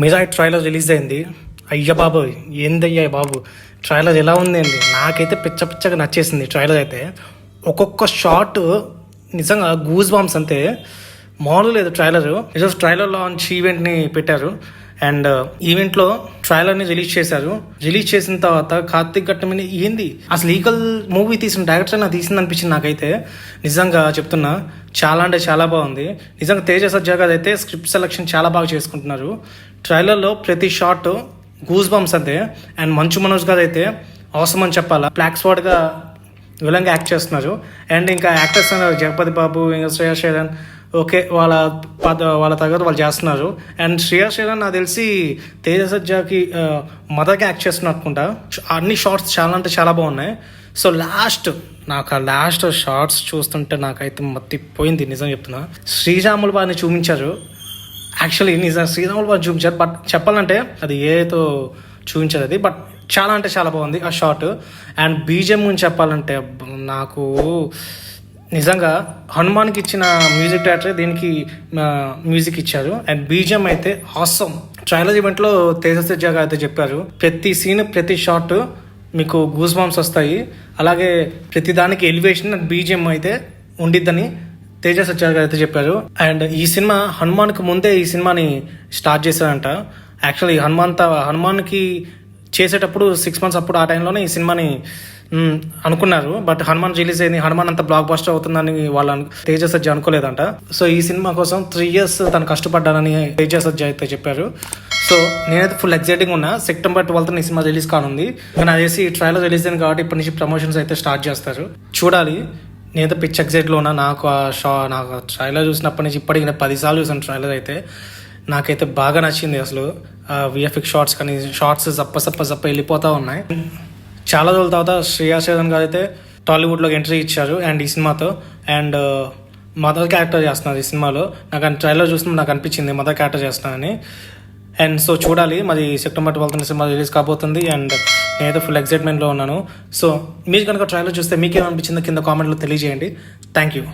Mirai trailer release అయింది. అయ్య బాబోయ్, ఏందయ్యా బాబు, ట్రైలర్ ఎలా ఉంది అండి. నాకైతే పిచ్చగా నచ్చేసింది ట్రైలర్ అయితే. ఒక్కొక్క షాట్ నిజంగా గూస్ బాంబ్స్ అంతే, మామూలు లేదు ట్రైలర్. ఈరోజు ట్రైలర్ లాంచ్ ఈవెంట్ని పెట్టారు అండ్ ఈవెంట్లో ట్రైలర్ని రిలీజ్ చేశారు. రిలీజ్ చేసిన తర్వాత కార్తిక్ ఘట్టమని ఏంది అసలు ఈగల్ మూవీ తీసిన డైరెక్టర్ నాకు తీసింది అనిపించింది నాకైతే. నిజంగా చెప్తున్నా, చాలా అంటే చాలా బాగుంది. నిజంగా తేజ సజ్జా గారు అయితే స్క్రిప్ట్ సెలెక్షన్ చాలా బాగా చేసుకుంటున్నారు. ట్రైలర్లో ప్రతి షాట్ గూస్ బంప్స్ అంతే. అండ్ మంచు మనోజ్ గారు అయితే అవసరం అని చెప్పాలా, బ్లాక్ స్వాడ్గా విలంగా యాక్ట్ చేస్తున్నారు. అండ్ ఇంకా యాక్టర్స్ అన్నారు జగపతి బాబు, ఇంకా శ్రేయా శరణ్, ఓకే వాళ్ళ తగ్గట్టు వాళ్ళు చేస్తున్నారు. అండ్ శ్రేయా శరణ్ నాకు తెలిసి తేజ సజ్జాకి మదర్గా యాక్ట్ చేస్తున్నారు అనుకుంటా. అన్ని షార్ట్స్ చాలా అంటే చాలా బాగున్నాయి. సో నాకు ఆ లాస్ట్ షార్ట్స్ చూస్తుంటే నాకైతే మత్తిపోయింది. నిజం చెప్తున్నా, శ్రీరాములు వారిని చూపించారు. యాక్చువల్లీ నిజం శ్రీరాములు వారిని చూపించారు, బట్ చెప్పాలంటే అది ఏతో చూపించారు అది, బట్ చాలా అంటే చాలా బాగుంది ఆ షార్ట్. అండ్ బీజిఎం గురించి చెప్పాలంటే నాకు నిజంగా హనుమాన్కి ఇచ్చిన మ్యూజిక్ డైరెక్టర్ దీనికి మ్యూజిక్ ఇచ్చారు. అండ్ బీజిఎం అయితే ఆసమ్. ట్రైలర్ ఈవెంట్లో తేజ సజ్జా గారు అయితే చెప్పారు, ప్రతి సీన్ ప్రతి షాట్ మీకు గూస్ బాంబ్స్ వస్తాయి, అలాగే ప్రతి దానికి ఎలివేషన్ అండ్ బీజిఎం అయితే ఉండిద్దని తేజ సజ్జా గారు అయితే చెప్పారు. అండ్ ఈ సినిమా హనుమాన్కి ముందే ఈ సినిమాని స్టార్ట్ చేశారంట. యాక్చువల్లీ హనుమాన్కి చేసేటప్పుడు 6 months అప్పుడు ఆ టైంలోనే ఈ సినిమాని అనుకున్నారు. బట్ హనుమాన్ రిలీజ్ అయింది, హనుమాన్ అంత బ్లాక్ బస్టర్ అవుతుందని తేజ సజ్జా అనుకోలేదంట. సో ఈ సినిమా కోసం 3 years తను కష్టపడ్డానని తేజ సజ్జా అయితే చెప్పారు. సో నేనైతే ఫుల్ ఎక్సైటింగ్ ఉన్నా. September 12th ఈ సినిమా రిలీజ్ కానుంది. నాకు తెలిసి ట్రైలర్ రిలీజ్ అయింది కాబట్టి ఇప్పటి నుంచి ప్రమోషన్స్ అయితే స్టార్ట్ చేస్తారు, చూడాలి. నేనైతే పిచ్ ఎక్సైట్లో ఉన్నా. నాకు ట్రైలర్ చూసినప్పటి నుంచి ఇప్పటికి 10 సార్లు చూసాను ట్రైలర్ అయితే. నాకైతే బాగా నచ్చింది. అసలు విఎఫ్ఎక్స్ షార్ట్స్ కానీ షార్ట్స్ జప్ప వెళ్ళిపోతూ ఉన్నాయి. చాలా రోజుల తర్వాత శ్రేయా శరణ్ గారు అయితే టాలీవుడ్లోకి ఎంట్రీ ఇచ్చారు అండ్ ఈ సినిమాతో. అండ్ మదర్ క్యారెక్టర్ చేస్తున్నారు ఈ సినిమాలో. నాకు ట్రైలర్ చూసినప్పుడు నాకు అనిపించింది మదర్ క్యారెక్టర్ చేస్తున్నానని. అండ్ సో చూడాలి, మరి September 12th సినిమా రిలీజ్ కాబోతుంది. అండ్ నేనైతే ఫుల్ ఎక్సైట్మెంట్లో ఉన్నాను. సో మీరు కనుక ట్రైలర్ చూస్తే మీకేమనిపించిందో కింద కామెంట్లో తెలియజేయండి. Thank you.